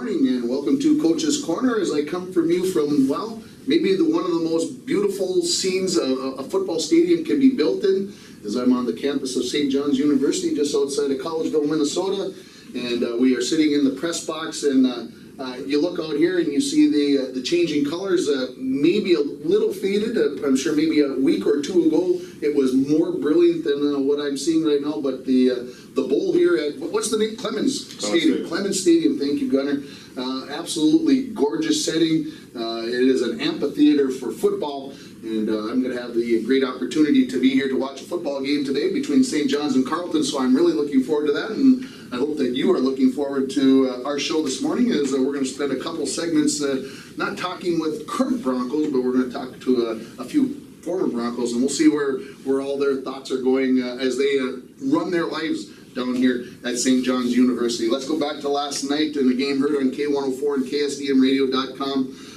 morning and welcome to Coach's Corner as I come from you from, well, maybe one of the most beautiful scenes a football stadium can be built in, as I'm on the campus of St. John's University just outside of Collegeville, Minnesota, and we are sitting in the press box, and you look out here and you see the changing colors, maybe a little faded. I'm sure maybe a week or two ago it was more brilliant than what I'm seeing right now, but the bowl here at, what's the name? Clemens Stadium. Clemens Stadium, thank you, Gunnar. Absolutely gorgeous setting. It is an amphitheater for football, and I'm going to have the great opportunity to be here to watch a football game today between St. John's and Carleton, so I'm really looking forward to that, and I hope that you are looking forward to our show this morning, as we're going to spend a couple segments not talking with current Broncos, but we're going to talk to a few former Broncos, and we'll see where all their thoughts are going as they run their lives down here at St. John's University. Let's go back to last night in the game heard on K104 and KSDMradio.com.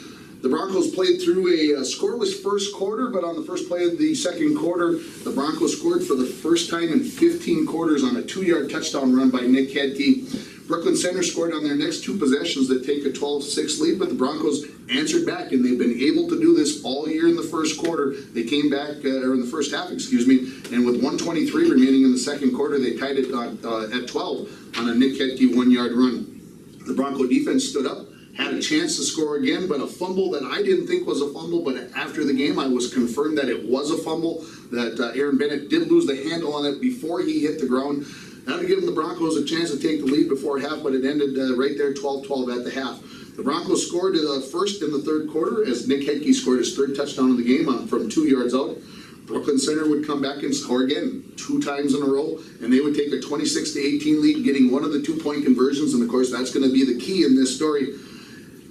The Broncos played through a scoreless first quarter, but on the first play of the second quarter, the Broncos scored for the first time in 15 quarters on a 2-yard touchdown run by Nick Hedke. Brooklyn Center scored on their next two possessions that take a 12-6 lead, but the Broncos answered back, and they've been able to do this all year in the first quarter. They came back, or in the first half, excuse me, and with 1:23 remaining in the second quarter, they tied it at 12 on a Nick Hedke 1-yard run. The Bronco defense stood up, had a chance to score again, but a fumble that I didn't think was a fumble, but after the game I was confirmed that it was a fumble, that Aaron Bennett did lose the handle on it before he hit the ground. That would give the Broncos a chance to take the lead before half, but it ended right there 12-12 at the half. The Broncos scored first in the third quarter as Nick Hedke scored his third touchdown of the game from 2 yards out. Brooklyn Center would come back and score again 2 times in a row, and they would take a 26-18 lead, getting one of the 2-point conversions, and of course that's going to be the key in this story.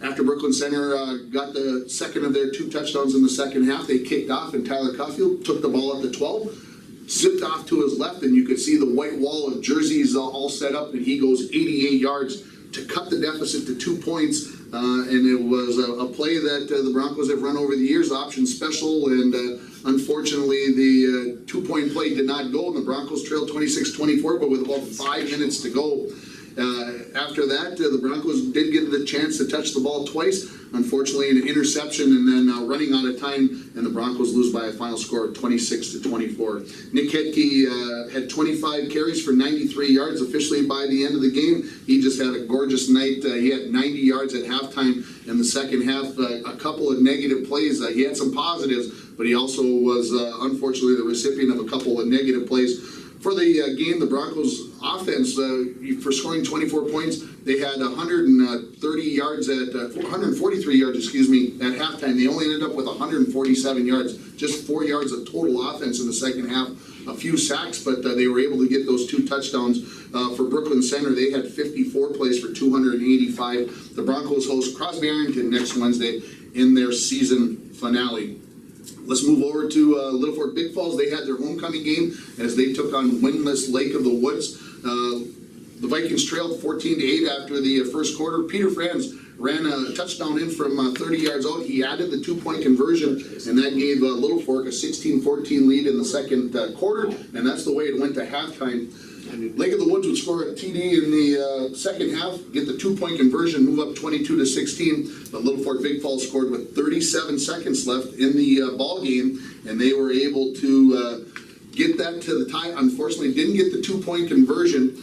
After Brooklyn Center got the second of their 2 touchdowns in the second half, they kicked off, and Tyler Caulfield took the ball at the 12, zipped off to his left, and you could see the white wall of jerseys all set up, and he goes 88 yards to cut the deficit to 2 points, and it was a play that the Broncos have run over the years, option special, and unfortunately the 2-point play did not go, and the Broncos trailed 26-24, but with about 5 minutes to go. After that, the Broncos did get the chance to touch the ball twice. Unfortunately, an interception, and then running out of time, and the Broncos lose by a final score of 26-24. Nick Hedke had 25 carries for 93 yards officially by the end of the game. He just had a gorgeous night. He had 90 yards at halftime in the second half. A couple of negative plays. He had some positives, but he also was unfortunately the recipient of a couple of negative plays. For the game, the Broncos offense, for scoring 24 points, they had 130 yards at 143 yards, excuse me, at halftime. They only ended up with 147 yards, just 4 yards of total offense in the second half. A few sacks, but they were able to get those 2 touchdowns. For Brooklyn Center, they had 54 plays for 285. The Broncos host Crosby Arrington next Wednesday in their season finale. Let's move over to Little Fort Big Falls. They had their homecoming game as they took on winless Lake of the Woods. The Vikings trailed 14-8 after the first quarter. Peter Franz ran a touchdown in from 30 yards out. He added the 2-point conversion, and that gave Little Fork a 16-14 lead in the second quarter, and that's the way it went to halftime. Lake of the Woods would score a TD in the second half, get the 2-point conversion, move up 22-16. But Little Fort Big Falls scored with 37 seconds left in the ball game, and they were able to get that to the tie. Unfortunately, didn't get the 2-point conversion.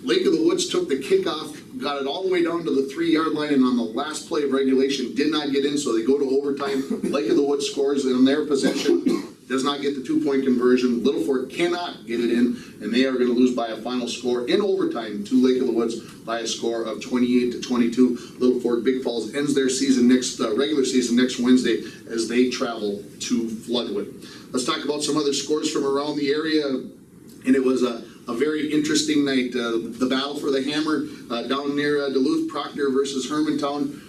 Lake of the Woods took the kickoff, got it all the way down to the 3-yard line, and on the last play of regulation did not get in, so they go to overtime. Lake of the Woods scores in their possession, does not get the 2-point conversion. Little Fort cannot get it in, and they are going to lose by a final score in overtime to Lake of the Woods by a score of 28-22. Little Fort Big Falls ends their season regular season next Wednesday as they travel to Floodwood. Let's talk about some other scores from around the area, and it was a very interesting night. The battle for the hammer down near Duluth, Proctor versus Hermantown.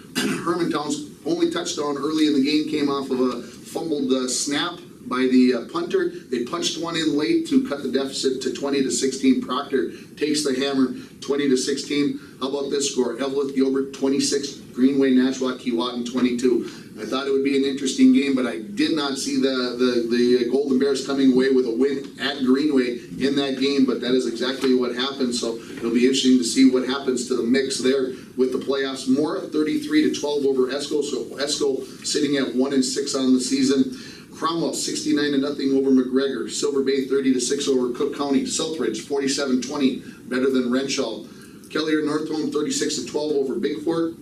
Hermantown's only touchdown early in the game came off of a fumbled snap by the punter. They punched one in late to cut the deficit to 20-16. Proctor takes the hammer, 20-16. How about this score? Evelyn Gilbert 26, Greenway Nashua Keewatin 22. I thought it would be an interesting game, but I did not see the Golden Bears coming away with a win at Greenway in that game, but that is exactly what happened. So it'll be interesting to see what happens to the mix there with the playoffs. Mora 33-12 over Esco, so Esco sitting at 1-6 on the season. Cromwell 69-0 over McGregor. Silver Bay 30-6 over Cook County. Southridge 47-20, better than Renshaw. Kelliher Northholm 36-12 over Bigfort.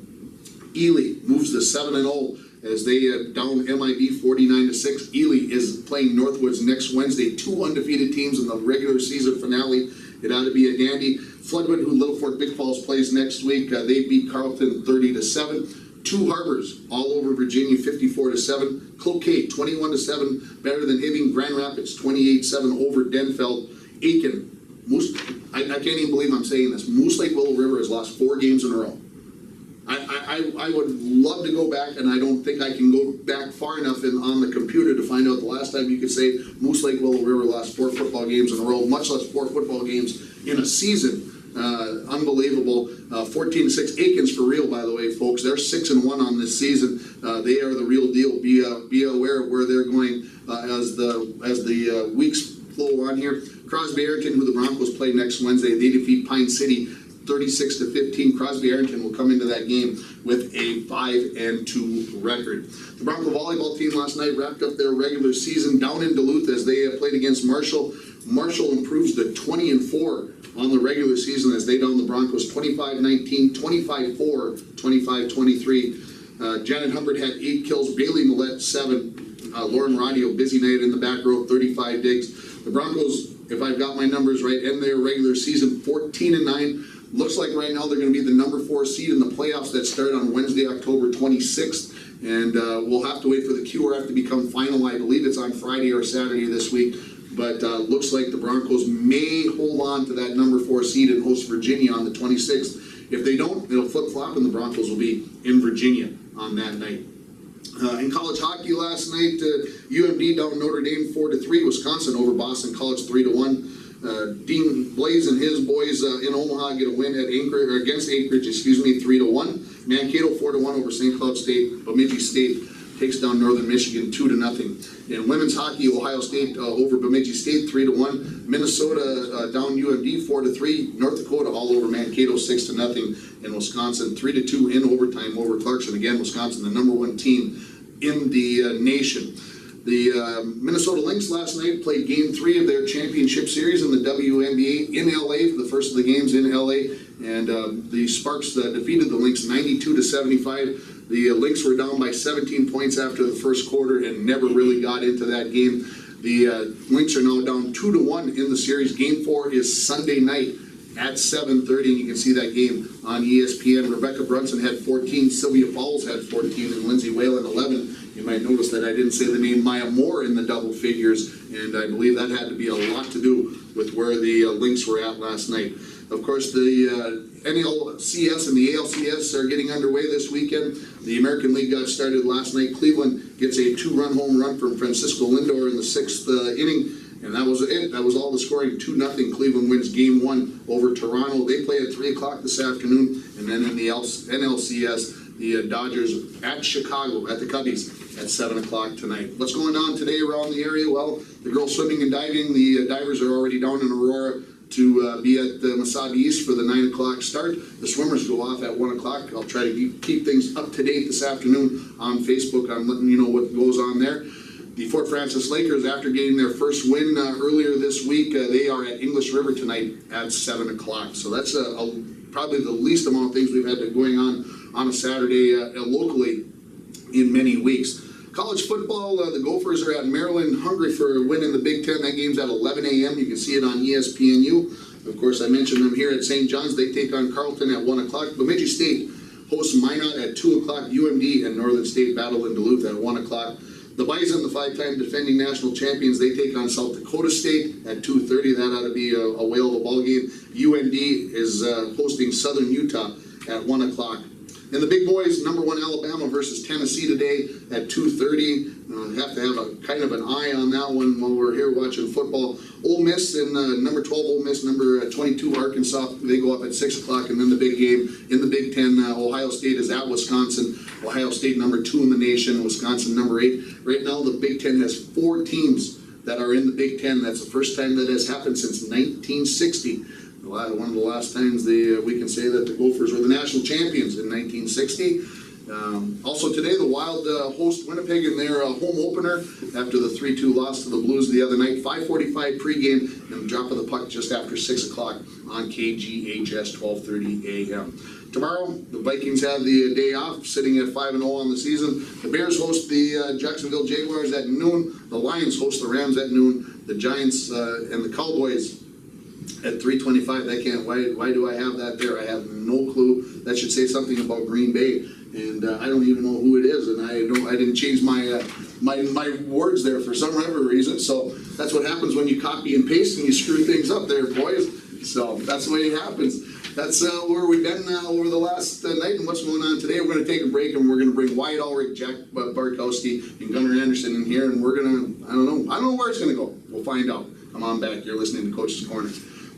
Ely moves to 7-0 as they down MIB 49-6. Ely is playing Northwoods next Wednesday. 2 undefeated teams in the regular season finale. It ought to be a dandy. Floodwood, who Little Fort Big Falls plays next week, they beat Carleton 30-7. 2 Harbors all over Virginia 54-7. Cloquet 21-7, better than Hibbing. Grand Rapids 28-7 over Denfeld. Aiken, I can't even believe I'm saying this. Moose Lake Willow River has lost 4 games in a row. I would love to go back, and I don't think I can go back far enough on the computer to find out the last time you could say Moose Lake Willow River lost 4 football games in a row, much less 4 football games in a season. Unbelievable. 14-6. Aikens for real, by the way, folks. They're 6-1 on this season. They are the real deal. Be aware of where they're going as the weeks flow on here. Crosby Arrington, who the Broncos play next Wednesday, they defeat Pine City 36-15. Crosby Arrington will come into that game with a 5-2 record. The Bronco volleyball team last night wrapped up their regular season down in Duluth as they played against Marshall. Marshall improves to 20-4 on the regular season as they down the Broncos 25-19, 25-4, 25-23. Janet Hubbard had 8 kills, Bailey Millette 7, Lauren Radio, busy night in the back row, 35 digs. The Broncos, if I've got my numbers right, end their regular season 14-9. Looks like right now they're going to be the number 4 seed in the playoffs that start on Wednesday, October 26th. And we'll have to wait for the QRF to become final. I believe it's on Friday or Saturday this week. But looks like the Broncos may hold on to that number 4 seed and host Virginia on the 26th. If they don't, it'll flip-flop and the Broncos will be in Virginia on that night. In college hockey last night, UMD down Notre Dame 4-3. Wisconsin over Boston College 3-1. Dean Blaze and his boys in Omaha get a win at against Anchorage, 3-1. Mankato 4-1 over St. Cloud State. Bemidji State takes down Northern Michigan 2-0. In women's hockey, Ohio State over Bemidji State 3-1. Minnesota down UMD 4-3. North Dakota all over Mankato 6-0. And Wisconsin 3-2 in overtime over Clarkson. Again, Wisconsin the number 1 team in the nation. The Minnesota Lynx last night played Game 3 of their championship series in the WNBA in LA for the first of the games in LA, and the Sparks defeated the Lynx 92-75. The Lynx were down by 17 points after the first quarter and never really got into that game. The Lynx are now down 2-1 in the series. Game 4 is Sunday night at 7:30, and you can see that game on ESPN. Rebecca Brunson had 14, Sylvia Fowles had 14, and Lindsay Whalen 11. You might notice that I didn't say the name Maya Moore in the double figures, and I believe that had to be a lot to do with where the Lynx were at last night. Of course, the NLCS and the ALCS are getting underway this weekend. The American League got started last night. Cleveland gets a 2-run home run from Francisco Lindor in the 6th inning. And that was it. That was all the scoring. 2-0. Cleveland wins Game 1 over Toronto. They play at 3 o'clock this afternoon. And then in the NLCS, the Dodgers at Chicago, at the Cubbies, at 7 o'clock tonight. What's going on today around the area? Well, the girls swimming and diving, the divers are already down in Aurora to be at the Mesabi East for the 9 o'clock start. The swimmers go off at 1 o'clock. I'll try to keep things up to date this afternoon on Facebook. I'm letting you know what goes on there. The Fort Francis Lakers, after getting their first win earlier this week, they are at English River tonight at 7 o'clock. So that's probably the least amount of things we've had going on a Saturday locally in many weeks. College football, the Gophers are at Maryland, hungry for a win in the Big Ten. That game's at 11 a.m. You can see it on ESPNU. Of course, I mentioned them here at St. John's. They take on Carleton at 1 o'clock. Bemidji State hosts Minot at 2 o'clock. UMD and Northern State battle in Duluth at 1 o'clock. The Bison, the 5-time defending national champions, they take on South Dakota State at 2:30. That ought to be a whale of a ball game. UND is hosting Southern Utah at 1 o'clock. And the big boys, number 1 Alabama versus Tennessee today at 2:30. Have to have a kind of an eye on that one while we're here watching football. Ole Miss and number 12 Ole Miss, number 22 Arkansas, they go up at 6 o'clock. And then the big game in the Big Ten, Ohio State is at Wisconsin. Ohio State number 2 in the nation, Wisconsin number 8. Right now the Big Ten has 4 teams that are in the Big Ten. That's the first time that has happened since 1960. One of the last times we can say that the Gophers were the national champions in 1960. Also today, the Wild host Winnipeg in their home opener after the 3-2 loss to the Blues the other night. 5:45 pregame and drop of the puck just after 6 o'clock on KGHS 12:30 a.m. Tomorrow, the Vikings have the day off, sitting at 5-0 on the season. The Bears host the Jacksonville Jaguars at noon. The Lions host the Rams at noon. The Giants and the Cowboys at 3:25. I can't. Why do I have that there? I have no clue. That should say something about Green Bay, and I don't even know who it is. And I didn't change my words there for some other reason. So that's what happens when you copy and paste and you screw things up there, boys. So that's the way it happens. That's where we've been over the last night and what's going on today. We're going to take a break and we're going to bring Wyatt Ulrich, Jack Barkowski, and Gunnar Anderson in here, and we're going to, I don't know where it's going to go. We'll find out. Come on back. You're listening to Coach's Corner,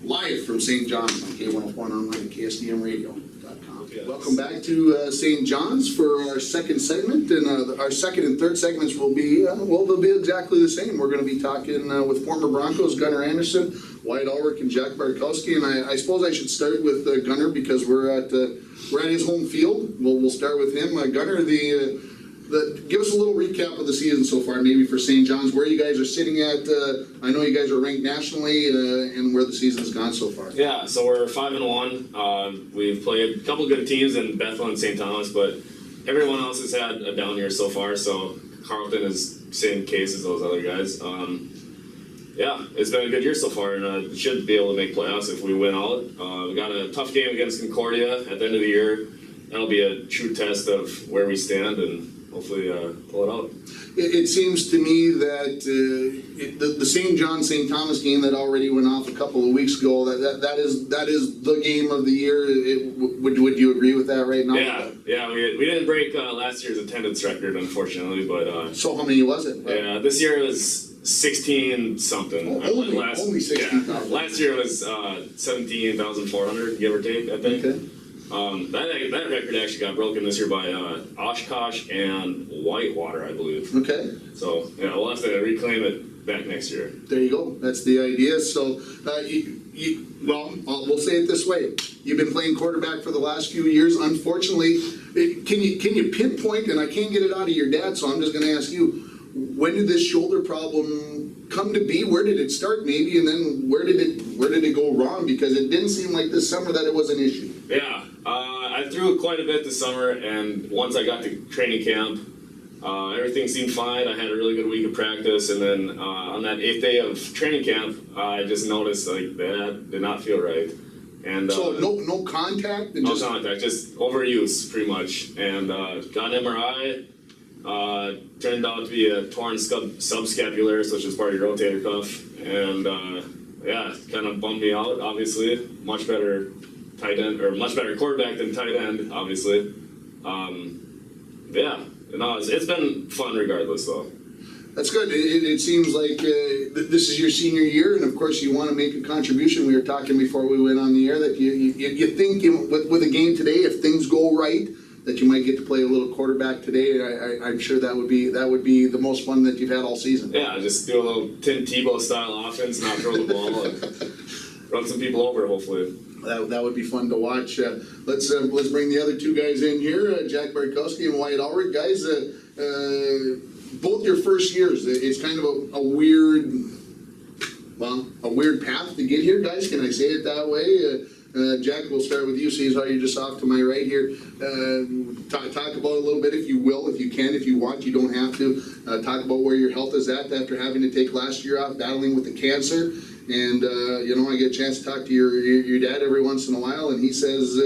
live from St. John's on K104 and online at KSDMradio.com. Yes. Welcome back to St. John's for our second segment, and our second and third segments will be, they'll be exactly the same. We're going to be talking with former Broncos Gunnar Anderson, Wyatt Ulrich, and Jack Barkowski, and I suppose I should start with Gunnar because we're at his home field. We'll start with him. Gunnar, give us a little recap of the season so far, maybe for St. John's, where you guys are sitting at. I know you guys are ranked nationally, and where the season's gone so far. Yeah, so we're 5-1. We've played a couple good teams in Bethel and St. Thomas, but everyone else has had a down year so far. So Carleton is same case as those other guys. Yeah, it's been a good year so far, and should be able to make playoffs if we win out. We got a tough game against Concordia at the end of the year. That'll be a true test of where we stand, and hopefully pull it out. It seems to me that the St. John St. Thomas game that already went off a couple of weeks ago, that is the game of the year. Would you agree with that right now? Yeah. We didn't break last year's attendance record, unfortunately, but so how many was it? Yeah, this year it was 16 something. Only 16,000. Yeah. Last year it was 17,400, give or take, I think. Okay. That record actually got broken this year by Oshkosh and Whitewater, I believe. Okay. So yeah, we'll have to reclaim it back next year. There you go. That's the idea. So, we'll say it this way: you've been playing quarterback for the last few years. Unfortunately, can you pinpoint? And I can't get it out of your dad, so I'm just going to ask you: when did this shoulder problem come to be? Where did it start, maybe, and then where did it go wrong? Because it didn't seem like this summer that it was an issue. Yeah, I threw quite a bit this summer, and once I got to training camp, everything seemed fine. I had a really good week of practice, and then on that 8th day of training camp, I just noticed that did not feel right. And so no contact? No contact, just overuse pretty much. And got an MRI. Turned out to be a torn subscapular, so it's just part of your rotator cuff, and yeah, kind of bummed me out. Obviously, much better tight end, or much better quarterback than tight end, obviously. Yeah, no, it's been fun regardless, though. That's good. It seems like this is your senior year, and of course you want to make a contribution. We were talking before we went on the air that you think with a game today, if things go right, that you might get to play a little quarterback today. I'm sure that would be the most fun that you've had all season. Yeah, just do a little Tim Tebow style offense, not throw the ball, and run some people over, hopefully. That would be fun to watch. Let's bring the other two guys in here, Jack Barkowski and Wyatt Ulrich. Guys, both your first years, it's kind of a weird path to get here, guys. Can I say it that way? Jack, we'll start with you. See how you're just off to my right here. Talk about a little bit, if you will, if you can, if you want. You don't have to. Talk about where your health is at after having to take last year off, battling with the cancer. And I get a chance to talk to your dad every once in a while, and he says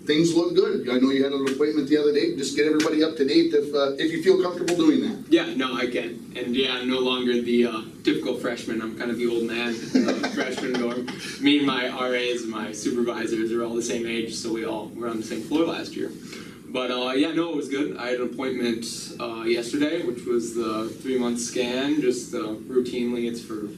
things look good. I know you had an appointment the other day. Just get everybody up to date if you feel comfortable doing that. Yeah, no, I can. And yeah, I'm no longer the typical freshman. I'm kind of the old man freshman dorm. Me and my RAs and my supervisors are all the same age, so we all were on the same floor last year. But yeah, no, it was good. I had an appointment yesterday, which was the 3-month scan. Just routinely, it's for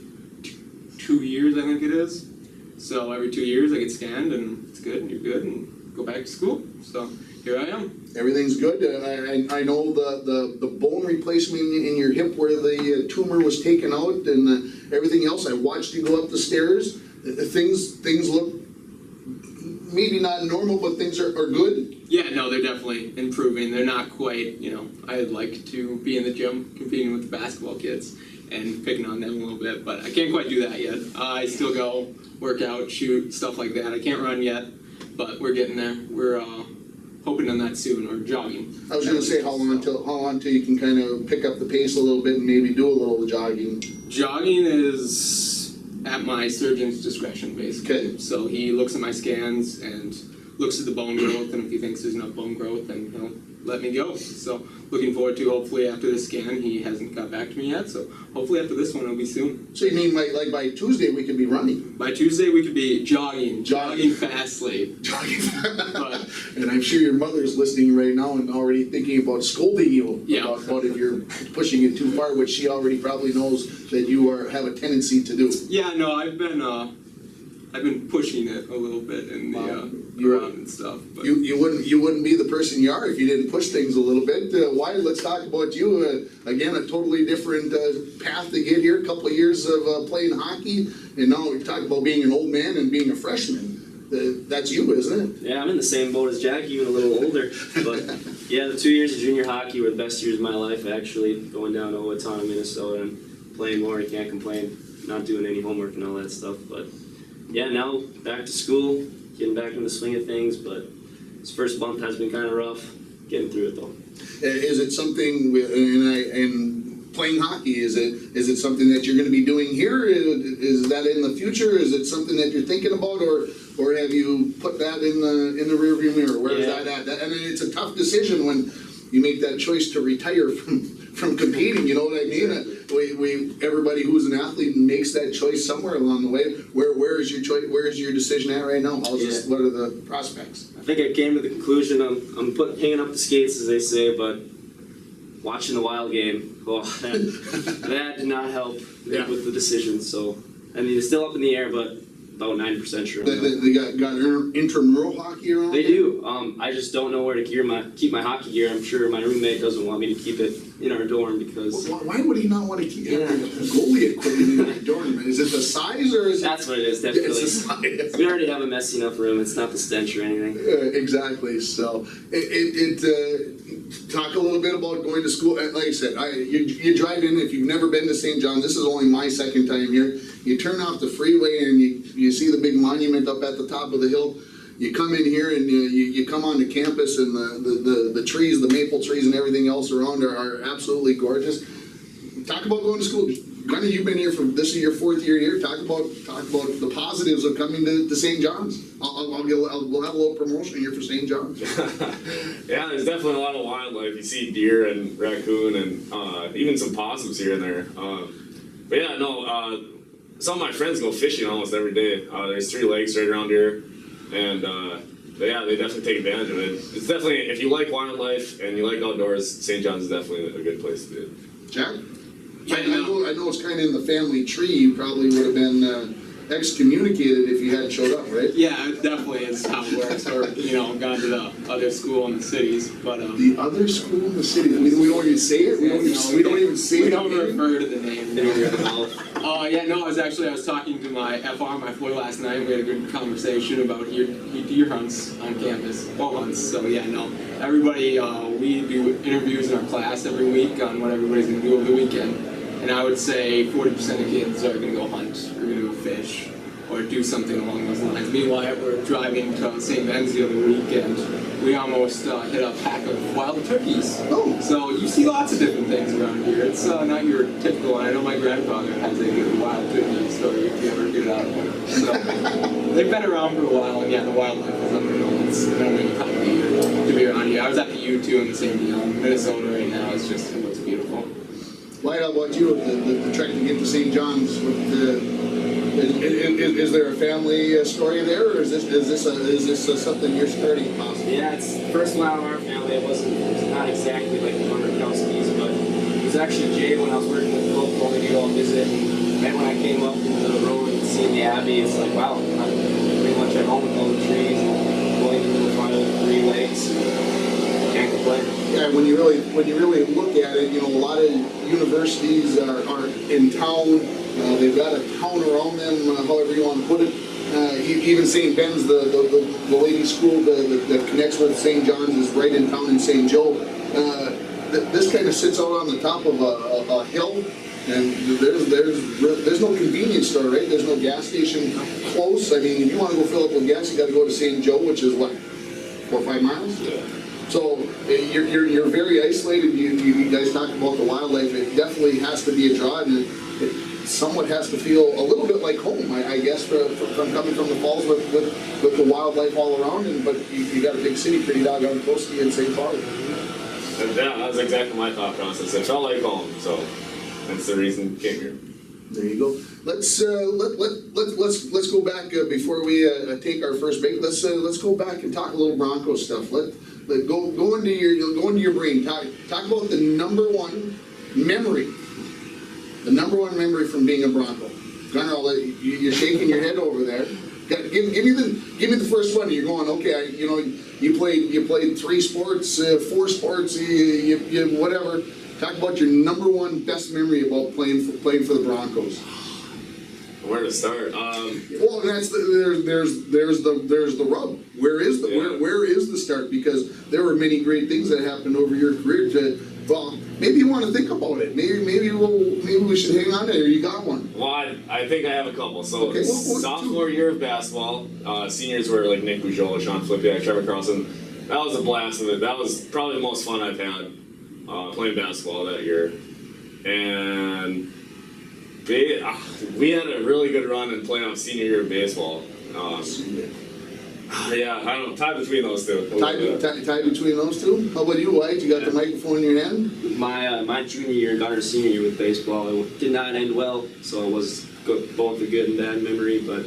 2 years, I think it is. So every 2 years I get scanned, and it's good, and you're good, and go back to school. So here I am. Everything's good. I know the bone replacement in your hip where the tumor was taken out and everything else. I watched you go up the stairs. Things look maybe not normal, but things are good. Yeah, no, they're definitely improving. They're not quite, I'd like to be in the gym competing with the basketball kids and picking on them a little bit, but I can't quite do that yet. I still go work out, shoot, stuff like that. I can't run yet, but we're getting there. We're hoping on that soon, or jogging. I was gonna say how long till you can kind of pick up the pace a little bit and maybe do a little jogging. Jogging is at my surgeon's discretion, basically. Okay. So he looks at my scans and looks at the bone growth, and if he thinks there's enough bone growth, then he'll let me go. So looking forward to, hopefully after this scan, he hasn't got back to me yet, so hopefully after this one it'll be soon. So you mean like by Tuesday we could be running? By Tuesday we could be jogging fastly. Jogging. But And I'm sure your mother's listening right now and already thinking about scolding you Yeah. about if you're pushing it too far, which she already probably knows that you have a tendency to do. yeah, no, I've been pushing it a little bit in the Wow. around and stuff. But You wouldn't be the person you are if you didn't push things a little bit. Why? Let's talk about you. Again, a totally different path to get here. A couple of years of playing hockey, and now we talk about being an old man and being a freshman. That's you, isn't it? Yeah, I'm in the same boat as Jack, even a little older. But yeah, the 2 years of junior hockey were the best years of my life, actually. Going down to Owatonna, Minnesota, and playing more. I can't complain. Not doing any homework and all that stuff. But yeah, now back to school, getting back in the swing of things. But this first month has been kind of rough. Getting through it though. Is it something? And playing hockey, is it something that you're going to be doing here? Is that in the future? Is it something that you're thinking about, or have you put that in the rearview mirror? Where is Yeah. that at? And it's a tough decision when you make that choice to retire from competing. You know what I mean? Everybody who's an athlete makes that choice somewhere along the way. Where is your choice? Where is your decision at right now? Yeah. What are the prospects? I think I came to the conclusion I'm hanging up the skates, as they say, but watching the Wild game, that did not help Yeah. with the decision. So, I mean, it's still up in the air, but about 9% sure. They got intramural hockey around. They do. I just don't know where to keep my hockey gear. I'm sure my roommate doesn't want me to keep it in our dorm because Why would he not want to keep Yeah. goalie equipment in the dorm? Is it the size or is it? that's what it is. It's the Definitely. size. We already have a messy enough room. It's not the stench or anything. Exactly. So, talk a little bit about going to school. Like I said, you drive in. If you've never been to St. John, this is only my second time here. You turn off the freeway and you see the big monument up at the top of the hill. You come in here and you come onto campus, and the trees, the maple trees, and everything else around are absolutely gorgeous. Talk about going to school. Gunnar, you've been here this is your 4th year here. Talk about the positives of coming to St. John's. We'll have a little promotion here for St. John's. Yeah, there's definitely a lot of wildlife. You see deer and raccoon and even some possums here and there. But yeah, no, some of my friends go fishing almost every day. There's 3 lakes right around here, and yeah, they definitely take advantage of it. It's definitely, if you like wildlife and you like outdoors, St. John's is definitely a good place to do. Jack? Yeah, I know it's kind of in the family tree. You probably would have been excommunicated if you hadn't showed up, right? yeah, it definitely is how it works. Or gone to the other school in the cities, but The other school in the city. We don't even say it. We don't even say it. we don't refer to the name. They don't hear the mouth. Yeah, no, I was talking to my FR, my floor last night. We had a good conversation about deer hunts on campus, bow hunts. So yeah, no, everybody, we do interviews in our class every week on what everybody's gonna do over the weekend. And I would say 40% of kids are gonna go hunt, or gonna go fish, or do something along those lines. Meanwhile, we're driving to St. Ben's the other week, and we almost hit a pack of wild turkeys. Oh. So you see lots of different things around here. It's not your typical one. I know my grandfather has a good wild turkey story if you ever get out of one. So they've been around for a while, and yeah, the wildlife is unreal. It's an amazing time of year to be around here. I was at the U2 in the same deal. Minnesota right now is just, it looks beautiful. Why how about you? The trek to get to St. John's. Is there a family story there, or is this something you're starting possibly? Yeah, it's the first one out of our family. It was not exactly like the Murkowski's, but it was actually Jay when I was working with Coke told me to go visit. And then when I came up into the road and seeing the Abbey, it's like, wow, I'm pretty much at home with all the trees and going into the final 3 lakes. Can't complain. Yeah, when you really look at it, you know, a lot of universities are in town. They've got a town around them, however you want to put it. Even St. Ben's, the ladies' school that connects with St. John's, is right in town in St. Joe. This kind of sits out on the top of a hill, and there's no convenience store, right? There's no gas station close. I mean, if you want to go fill up with gas, you got to go to St. Joe, which is what, 4 or 5 miles? Yeah. So you're very isolated. You guys talk about the wildlife. It definitely has to be a draw, and it somewhat has to feel a little bit like home, I guess, from coming from the falls with the wildlife all around. But you got a big city pretty doggone close to you in St. Paul. And yeah, that was exactly my thought process. It felt like home, so that's the reason I came here. There you go. Let's go back before we take our first break. Let's go back and talk a little Broncos stuff. Go into your brain. Talk about the number one memory. The number one memory from being a Bronco. Gunnar, you're shaking your head over there. Give me the first one. You're going, okay. You played 3 sports, 4 sports, you whatever. Talk about your number one best memory about playing for the Broncos. Where to start? Well, that's there's the rub. Where is the start? Because there were many great things that happened over your career. Well, maybe you want to think about it. Maybe we should hang on there. You got one? Well, I think I have a couple. So okay, sophomore year of basketball, seniors were like Nick Bujola, Sean Flipiak, Trevor Carlson. That was a blast of it. That was probably the most fun I've had playing basketball that year. And we had a really good run in playoff senior year of baseball. Yeah, I don't know, tied between those two. Tied between those two? How about you, White? You got the microphone in your hand? My junior year, Gunner's senior year with baseball, it did not end well, so it was both a good and bad memory, but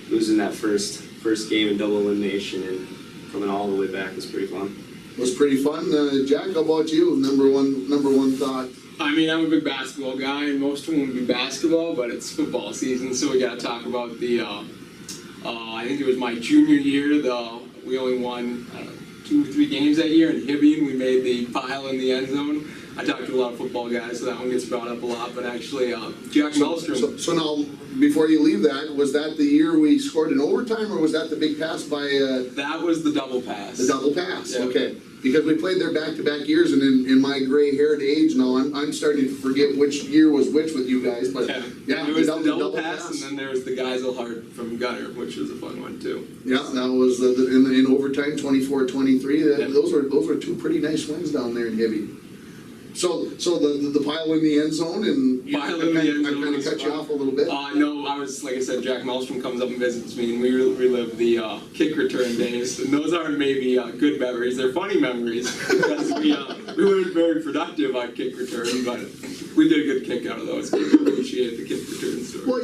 losing that first game in double elimination and coming all the way back was pretty fun. Was pretty fun. Jack, how about you? Number one thought. I mean, I'm a big basketball guy, and most of them would be basketball, but it's football season, so we got to talk about the. I think it was my junior year. We only won 2 or 3 games that year in Hibbing. We made the pile in the end zone. I talked to a lot of football guys, so that one gets brought up a lot. But actually, Jack Mellstrom. So now, before you leave that, was that the year we scored in overtime, or was that the big pass by? That was the double pass. The double pass. Yeah. Okay. Because we played there back-to-back years, and in my gray-haired age now, I'm starting to forget which year was which with you guys. But yeah, it was the double pass, and then there was the Geiselhart from Gunner, which was a fun one too. Yeah, that was in overtime, 24-23. Those were 2 pretty nice wins down there in Hibbing. So the pile in the end zone, and I kind of cut you off a little bit. No, like I said, Jack Mellstrom comes up and visits me, and we relive the kick return days. And those aren't maybe good memories; they're funny memories because we weren't very productive on kick return, but we did a good kick out of those. We appreciate the kick return story. Well,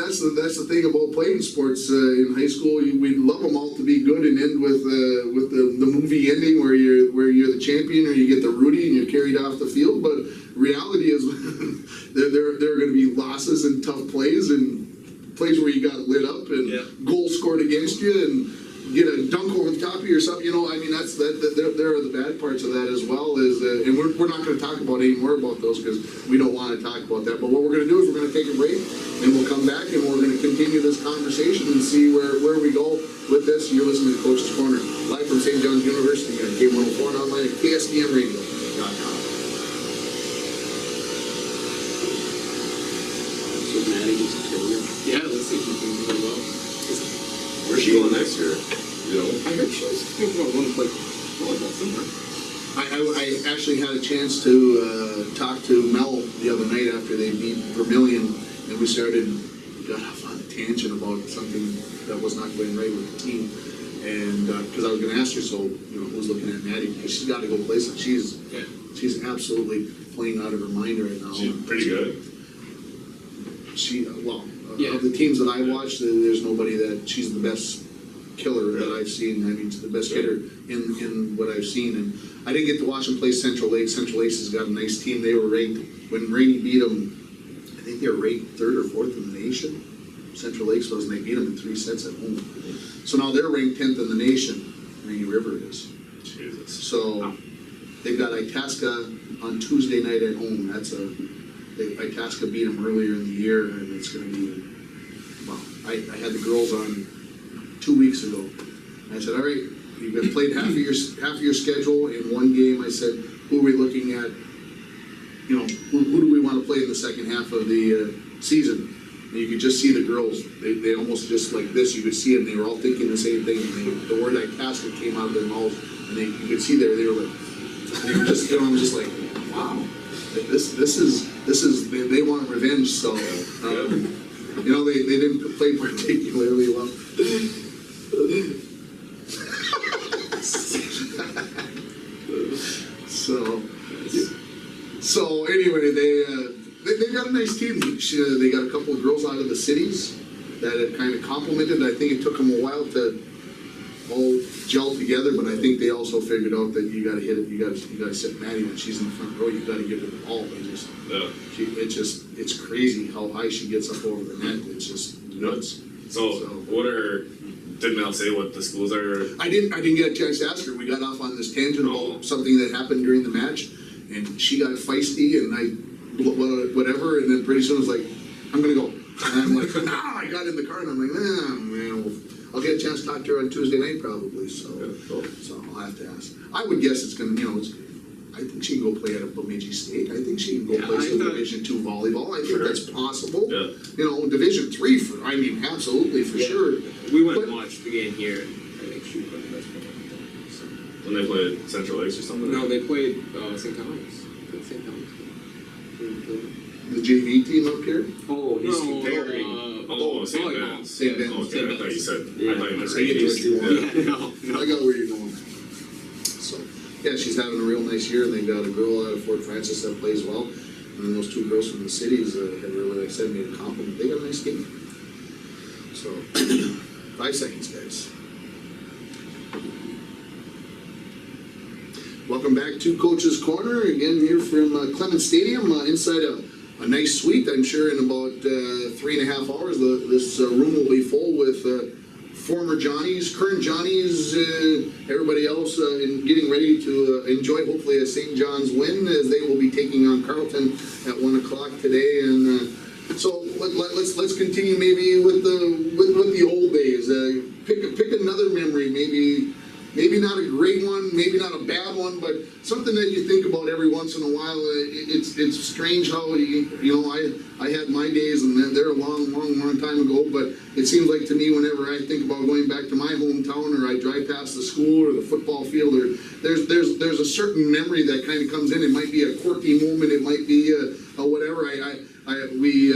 that's the thing about playing sports in high school. We'd love them all to be good and end with the movie ending where you're the champion or you get the Rudy and you're carried off the field. But reality is there are going to be losses and tough plays and plays where you got lit up and goals scored against you and get a dunk over the top of you or something. I mean, there are the bad parts of that as well. And we're not going to talk about any more about those because we don't want to talk about that. But what we're going to do is we're going to take a break and we'll come back and we're going to continue this conversation and see where we go with this. You're listening to Coach's Corner, live from St. John's University on K104 and online at KSDMradio.com. So Maddie just killed her. Yeah, let's see if we can do well. Where's she going next year? I heard she was thinking about going to play volleyball somewhere. I actually had a chance to talk to Mel the other night after they beat Vermilion, and we got off on a tangent about something that was not going right with the team. And because I was going to ask her, so who's looking at Maddie? Because she's got to go play some. She's absolutely playing out of her mind right now. She's pretty good. Of the teams that I watched, there's nobody that she's the best killer that I've seen. I mean, he's the best hitter in what I've seen. And I didn't get to watch him play Central Lakes. Central Lakes has got a nice team. They were ranked, when Rainey beat them, I think they were ranked 3rd or 4th in the nation. Central Lakes was, and they beat them in 3 sets at home. So now they're ranked 10th in the nation, Rainy River is. Jesus. So they've got Itasca on Tuesday night at home. Itasca beat them earlier in the year, and it's going to be, well, I had the girls on 2 weeks ago. I said, all right, you've played half of your schedule in one game. I said, who are we looking at? You know, who do we want to play in the second half of the season? And you could just see the girls. They almost just like this. You could see them. They were all thinking the same thing. And the word Itasca came out of their mouths, and you could see they were like, they were just, I'm just like, wow, this is they want revenge. So, you know, they didn't play particularly well. So anyway, they got a nice team. They got a couple of girls out of the cities that had kind of complimented. I think it took them a while to all gel together, but I think they also figured out that you got to hit it. You got to sit Maddie when she's in the front row. You got to give her the ball. It's crazy how high she gets up over the net. It's just nuts. So did Mel say what the schools are? I didn't get a chance to ask her. We got off on this tangent about something that happened during the match, and she got feisty, and whatever, and then pretty soon I was like, I'm gonna go. And I'm like, nah, I got in the car, and I'm like, nah, man, I'll get a chance to talk to her on Tuesday night probably, so I'll have to ask. I would guess it's gonna, I think she can go play at a Bemidji State. I think she can go play some Division II volleyball. I think that's possible. Yeah. Division III, absolutely, for sure. We went and watched the game here. I think she played the best player. When they played Central Lakes or something? No, they played St. Thomas. St. Thomas. The JV team up here? Oh, he's comparing. St. Ben's. St. Ben's. Okay, I thought you said. Yeah. I thought you meant I get St. what you want. No. I got where you're going. So, yeah, she's having a real nice year, and they've got a girl out of Fort Francis that plays well. And then those 2 girls from the cities had really, like I said, made a compliment. They got a nice game. So, 5 seconds, guys. Welcome back to Coach's Corner, again here from Clements Stadium, inside a nice suite. I'm sure in about 3.5 hours this room will be full with former Johnnies, current Johnnies, everybody else getting ready to enjoy hopefully a St. John's win, as they will be taking on Carleton at 1 o'clock today. And so let's continue maybe with the old days. Pick another memory, maybe not a great one, maybe not a bad one, but something that you think about every once in a while. It's strange how I had my days, and they're a long time ago. But it seems like to me, whenever I think about going back to my hometown, or I drive past the school or the football field, or there's a certain memory that kind of comes in. It might be a quirky moment. It might be whatever. We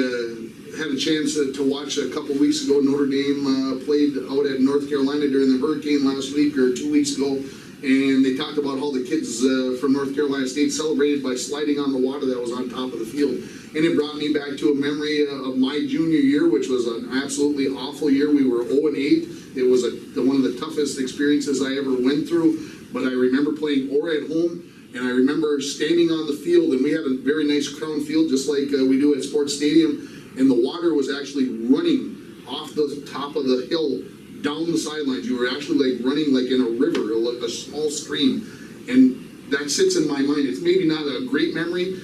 had a chance to watch a couple weeks ago. Notre Dame played out at North Carolina during the hurricane last week or 2 weeks ago, and they talked about how the kids from North Carolina State celebrated by sliding on the water that was on top of the field. And it brought me back to a memory of my junior year, which was an absolutely awful year. We were 0-8. It was one of the toughest experiences I ever went through, but I remember playing Ora at home. And I remember standing on the field, and we had a very nice crown field, just like we do at Sports Stadium, and the water was actually running off the top of the hill down the sidelines. You were actually like running like in a river, like a small stream, and that sits in my mind. It's maybe not a great memory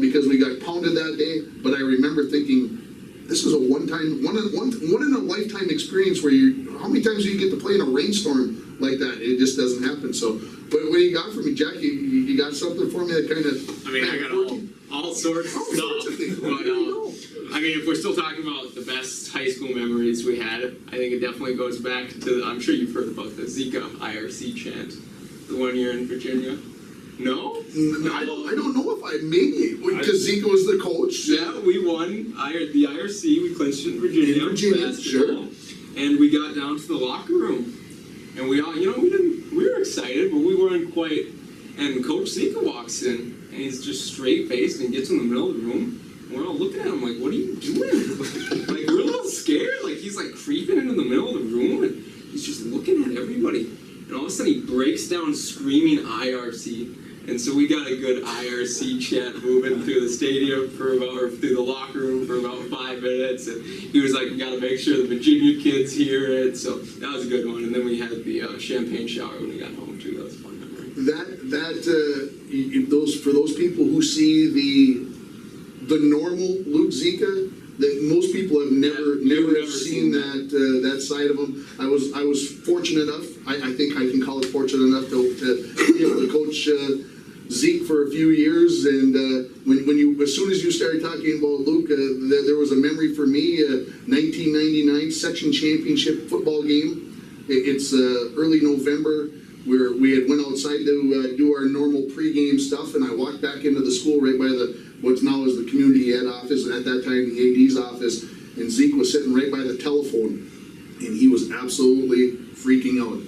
because we got pounded that day, but I remember thinking, this is a one in a lifetime experience where how many times do you get to play in a rainstorm like that? It just doesn't happen. So, but what do you got for me, Jack? You got something for me that kind of? I mean, I got all sorts of stuff. But I mean, if we're still talking about the best high school memories we had, I think it definitely goes back to. I'm sure you've heard about the Zika IRC chant, the one year in Virginia. No? I don't know if maybe because Zika was the coach. Yeah, we won the IRC. We clinched it in Virginia. In Virginia, sure. And we got down to the locker room, and we all, we were excited, but we weren't quite. And Coach Zika walks in, and he's just straight faced and gets in the middle of the room. And we're all looking at him like, "What are you doing?" Like we're a little scared. Like he's like creeping into the middle of the room. And he's just looking at everybody. And all of a sudden he breaks down screaming IRC. And so we got a good IRC chant moving through the stadium or through the locker room for about 5 minutes. And he was like, we got to make sure the Virginia kids hear it. So that was a good one. And then we had the champagne shower when we got home too. That was a fun memory. For those people who see the normal Luke Zika, that most people have never seen that side of him. I was fortunate enough. I think I can call it fortunate enough to be able to coach Zeke for a few years. And as soon as you started talking about Luke, there was a memory for me. 1999 section championship football game. It's early November. Where we had went outside to do our normal pregame stuff, and I walked back into the school right by what's now is the community ed office, and at that time the AD's office, and Zeke was sitting right by the telephone, and he was absolutely freaking out,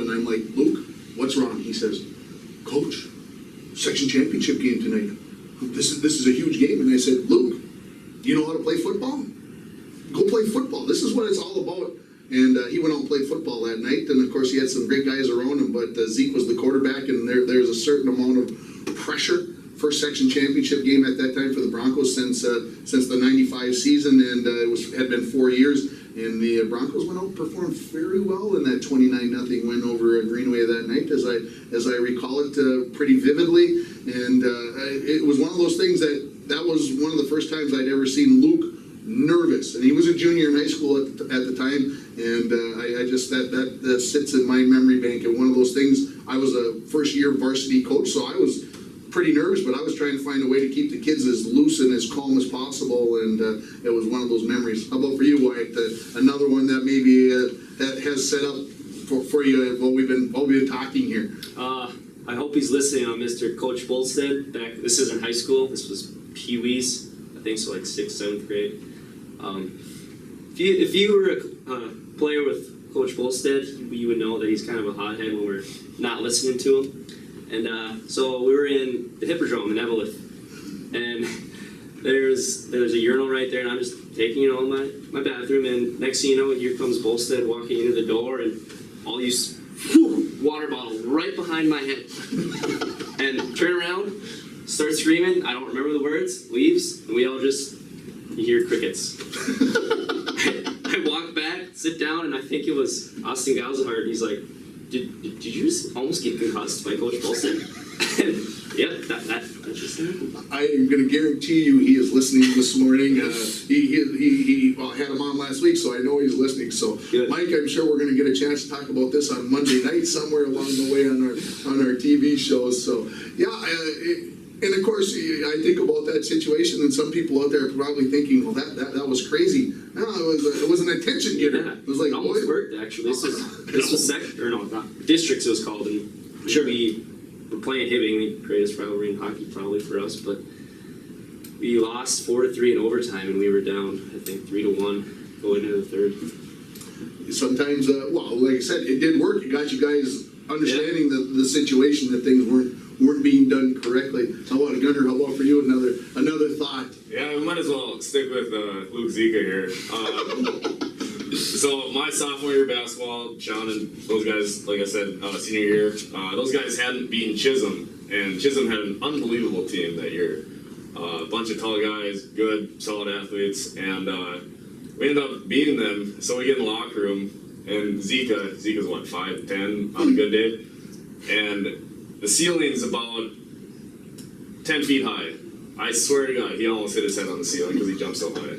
and I'm like, Luke, what's wrong? He says, Coach, section championship game tonight. This is a huge game, and I said, Luke, do you know how to play football? Go play football. This is what it's all about. And he went out and played football that night, and of course he had some great guys around him, but Zeke was the quarterback, and there's a certain amount of pressure. First section championship game at that time for the Broncos since the '95 season, and had been 4 years, and the Broncos went out and performed very well in that 29-0 win over Greenway that night, as I recall it pretty vividly, and it was one of those things that was one of the first times I'd ever seen Luke nervous, and he was a junior in high school at the time, and I just that sits in my memory bank. And one of those things, I was a first-year varsity coach, so I was pretty nervous, but I was trying to find a way to keep the kids as loose and as calm as possible, and it was one of those memories. How about for you, Wyatt? Another one that maybe that has set up for you while we've been talking here. I hope he's listening on Mr. Coach Bolstead. This isn't high school. This was Pee Wee's. I think so, like 6th, 7th grade. If you were a player with Coach Bolstead, you would know that he's kind of a hothead when we're not listening to him. And so we were in the Hippodrome in Evelyn, and there's a urinal right there, and I'm just taking my bathroom, and next thing you know, here comes Bolstead walking into the door, and all these water bottles right behind my head, and turn around, start screaming. I don't remember the words. Leaves, and we all just. You hear crickets. I walk back, sit down, and I think it was Austin Galzahart. He's like, did you just almost get concussed by Coach Bolstead? And yep, that just happened. I am going to guarantee you he is listening this morning. He had him on last week, so I know he's listening. So, good. Mike, I'm sure we're going to get a chance to talk about this on Monday night somewhere along the way on our TV shows. So, yeah, and of course, I think about that situation, and some people out there are probably thinking, well, that was crazy. No, it was an attention getter. Yeah, it was like, it almost worked, actually. This was districts it was called, and sure. We were playing Hibbing, the greatest rivalry in hockey probably for us, but we lost 4-3 in overtime, and we were down, I think, 3-1 going into the third. Sometimes, like I said, it did work. It got you guys understanding the situation, that things weren't being done correctly. How about Gunnar? How about for you? Another thought. Yeah, we might as well stick with Luke Zika here. So my sophomore year basketball, Sean and those guys, like I said, senior year, those guys hadn't beaten Chisholm, and Chisholm had an unbelievable team that year. A bunch of tall guys, good, solid athletes, and we ended up beating them. So we get in the locker room, and Zika's what, 5'10" on a good day, and the ceiling's about 10 feet high. I swear to God, he almost hit his head on the ceiling because he jumped so high.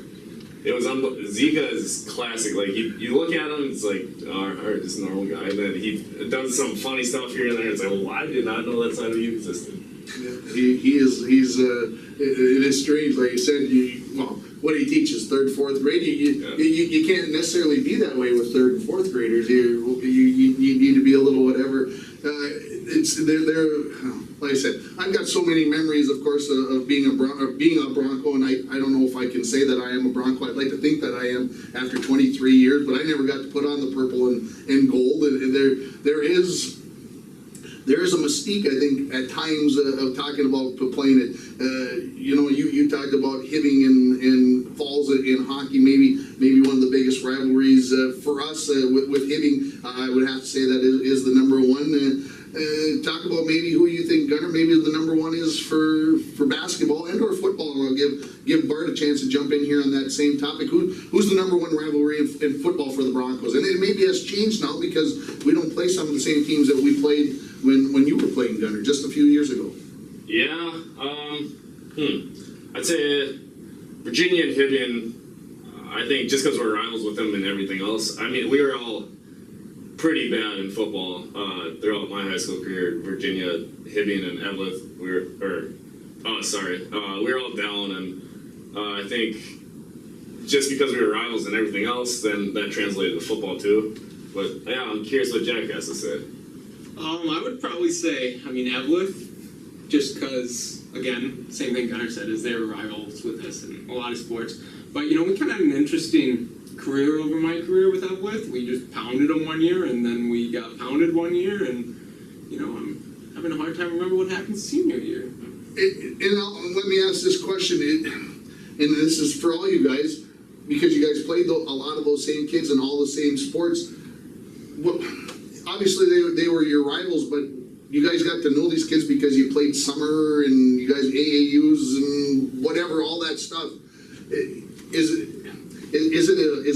It was Zika is classic. Like you look at him, it's like, alright, just a normal guy, and then he does some funny stuff here and there. It's like, well, I did not know that side of you existed. It is strange, like you said. What he teaches, 3rd, 4th grade, you can't necessarily be that way with 3rd and 4th graders. You need to be a little whatever. Like I said, I've got so many memories, of course, of being a Bronco, and I don't know if I can say that I am a Bronco. I'd like to think that I am after 23 years, but I never got to put on the purple and gold. And there is a mystique, I think, at times of talking about playing it. You know, you talked about Hibbing and Falls in hockey, maybe one of the biggest rivalries for us with Hibbing. I would have to say that is the number one. Talk about maybe who you think, Gunnar, maybe the number one is for basketball and or football. And I'll give Bart a chance to jump in here on that same topic. Who's the number one rivalry in football for the Broncos? And it maybe has changed now because we don't play some of the same teams that we played when you were playing, Gunnar, just a few years ago. Yeah, I'd say Virginia and Hibbing, I think just because we're rivals with them and everything else, I mean, we were all pretty bad in football throughout my high school career. Virginia, Hibbing, and Evelyn, we were all down, and I think just because we were rivals and everything else, then that translated to football too. But yeah, I'm curious what Jack has to say. I would probably say, Evelyn, just because, again, same thing Gunnar said, is they were rivals with us in a lot of sports. But, we kind of had an interesting career over my career with Evelyn. We just pounded them one year, and then we got pounded one year, and, I'm having a hard time remembering what happened senior year. Let me ask this question, and this is for all you guys, because you guys played a lot of those same kids in all the same sports. Well, obviously, they were your rivals, but you guys got to know these kids because you played summer and you guys AAUs and whatever, all that stuff. Is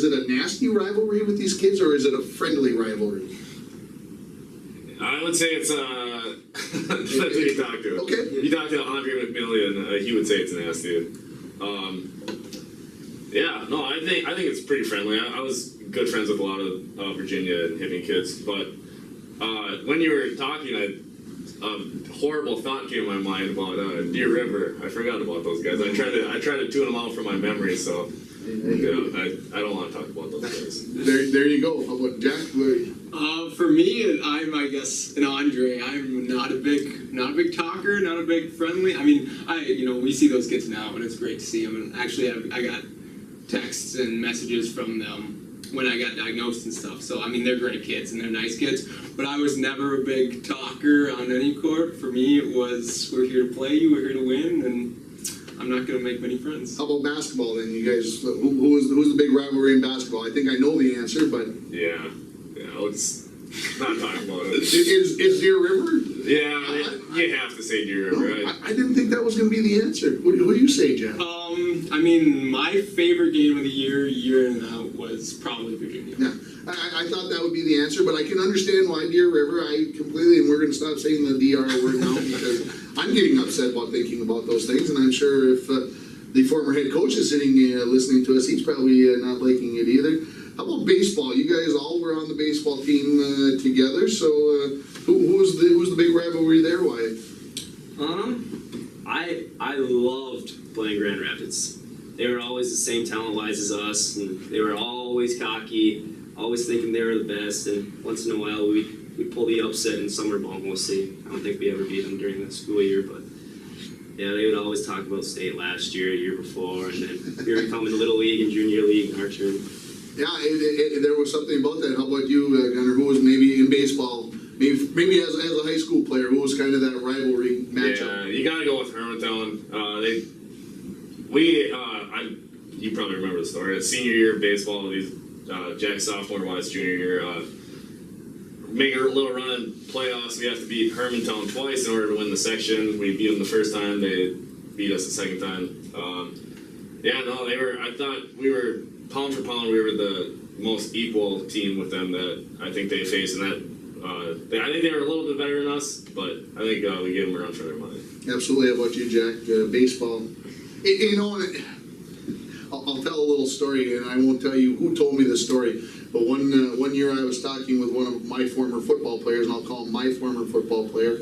it a nasty rivalry with these kids, or is it a friendly rivalry? I would say it's depends who you talk to. Okay. You talk to Andre McMillian, he would say it's nasty. Yeah, no, I think it's pretty friendly. I was good friends with a lot of Virginia and Hibbing kids, but when you were talking, a horrible thought came to my mind about Deer River. I forgot about those guys. I tried to tune them out from my memory, so I don't want to talk about those guys. There you go. How about Jack? For me, I'm, I guess, an Andre. I'm not a big talker, not a big friendly. We see those kids now, and it's great to see them. And actually, I got texts and messages from them when I got diagnosed and stuff. So, they're great kids and they're nice kids. But I was never a big talker on any court. For me, it was, we're here to play you, we're here to win, and I'm not going to make many friends. How about basketball then? You guys, who's the big rivalry in basketball? I think I know the answer, but Yeah, let's not talk about it. is Deer River? Yeah, you have to say Deer River, right? I didn't think that was going to be the answer. What do you say, Jack? My favorite game of the year in and out was probably Virginia. Yeah, I thought that would be the answer, but I can understand why Deer River. I completely, and we're going to stop saying the DR word now because I'm getting upset about thinking about those things, and I'm sure if the former head coach is sitting listening to us, he's probably not liking it either. How about baseball? You guys all were on the baseball team together, so who's the big rivalry there, Wyatt? I loved playing Grand Rapids. They were always the same talent-wise as us, and they were always cocky, always thinking they were the best, and once in a while we'd pull the upset in summer ball mostly. I don't think we ever beat them during the school year, but yeah, they would always talk about state last year, year before, and then here we come in Little League and Junior League in our turn. Yeah, there was something about that. How about you, Gunnar? Who was maybe in baseball, maybe as a high school player, who was kind of that rivalry matchup? Yeah, you gotta go with Hermantown. You probably remember the story. Senior year of baseball, Jack sophomore, Wise junior year, make a little run in playoffs. We have to beat Hermantown twice in order to win the section. We beat them the first time. They beat us the second time. I thought we were pound for pound. We were the most equal team with them that I think they faced, and that I think they were a little bit better than us, but I think we gave them a run for their money. Absolutely. How about you, Jack? Baseball. I'll tell a little story, and I won't tell you who told me this story, but one year I was talking with one of my former football players, and I'll call him my former football player.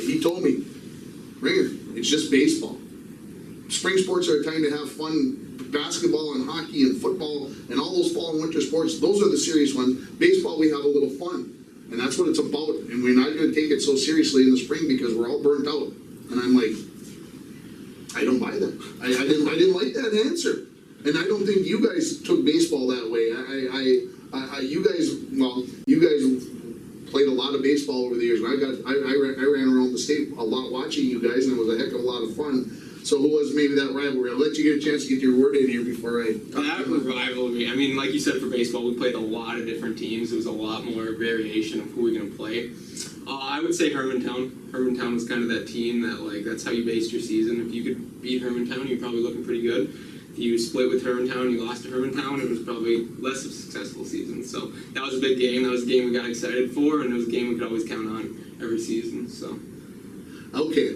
He told me, Ringer, it's just baseball. Spring sports are a time to have fun. Basketball and hockey and football and all those fall and winter sports, those are the serious ones. Baseball, we have a little fun, and that's what it's about. And we're not going to take it so seriously in the spring because we're all burnt out. And I'm like, I don't buy that. I didn't like that answer, and I don't think you guys took baseball that way. You guys played a lot of baseball over the years. I ran around the state a lot watching you guys, and it was a heck of a lot of fun. So who was maybe that rivalry? I'll let you get a chance to get your word in here before I... That rivalry, I mean, like you said, for baseball, we played a lot of different teams. There was a lot more variation of who we were going to play. I would say Hermantown. Hermantown was kind of that team that, like, that's how you based your season. If you could beat Hermantown, you're probably looking pretty good. If you split with Hermantown, you lost to Hermantown, it was probably less of a successful season. So that was a big game. That was a game we got excited for, and it was a game we could always count on every season. So. Okay,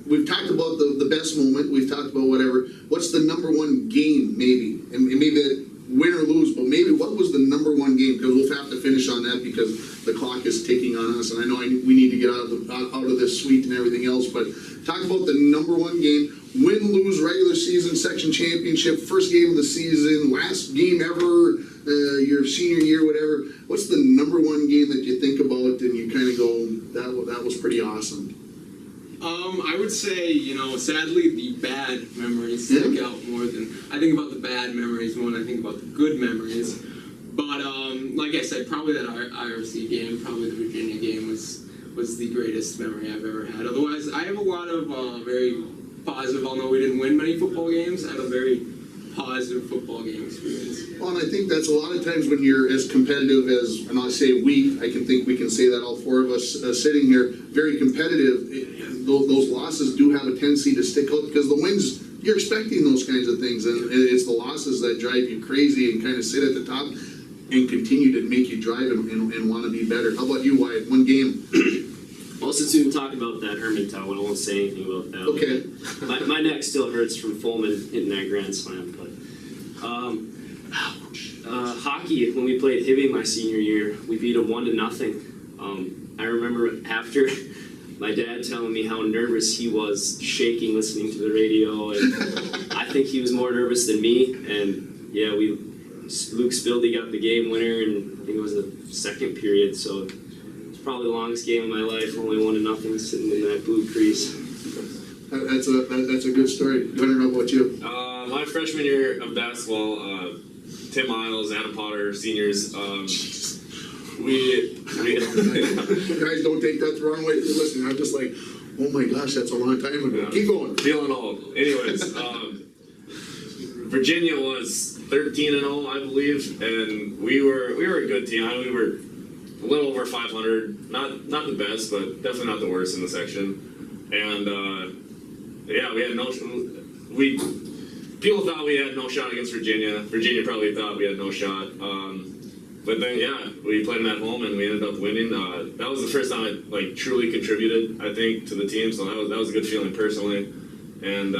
we've talked about the best moment. We've talked about whatever. What's the number one game, maybe? And maybe that win or lose, but maybe what was the number one game? Because we'll have to finish on that because the clock is ticking on us, and I know we need to get out of this suite and everything else. But talk about the number one game. Win, lose, regular season, section championship, first game of the season, last game ever, your senior year, whatever. What's the number one game that you think about and you kind of go, that was pretty awesome? I would say, sadly, the bad memories stick out more than I think about the bad memories more than I think about the good memories. But like I said, probably that IRC game, probably the Virginia game was the greatest memory I've ever had. Otherwise, I have a lot of very positive. Although we didn't win many football games, I had a very positive football game experience. Well, and I think that's a lot of times when you're as competitive as, and I say we, I can think we can say that all four of us sitting here, very competitive. Those losses do have a tendency to stick out because the wins, you're expecting those kinds of things, and it's the losses that drive you crazy and kind of sit at the top and continue to make you drive and want to be better. How about you, Wyatt? One game. Well, since we've been talking about that Hermantown one, I won't say anything about that. Okay. My neck still hurts from Fulman hitting that grand slam. But hockey, when we played Hibbing my senior year, we beat them 1-0. I remember after my dad telling me how nervous he was, shaking listening to the radio, and I think he was more nervous than me. And yeah, Luke Spildy got the game winner, and I think it was the second period. So it's probably the longest game of my life. Only 1-0, sitting in that blue crease. That's a good story. Gunnar, how about you? My freshman year of basketball, Tim Miles, Adam Potter, seniors. We Guys, don't take that the wrong way. Listen, I'm just like, oh my gosh, that's a long time ago. Yeah. Keep going. Feeling old. Anyways, Virginia was 13-0, I believe, and we were a good team. We were a little over 500. Not the best, but definitely not the worst in the section. And yeah, we had people thought we had no shot against Virginia. Virginia probably thought we had no shot. But then, yeah, we played them at home and we ended up winning. That was the first time I truly contributed, I think, to the team. So that was a good feeling personally. And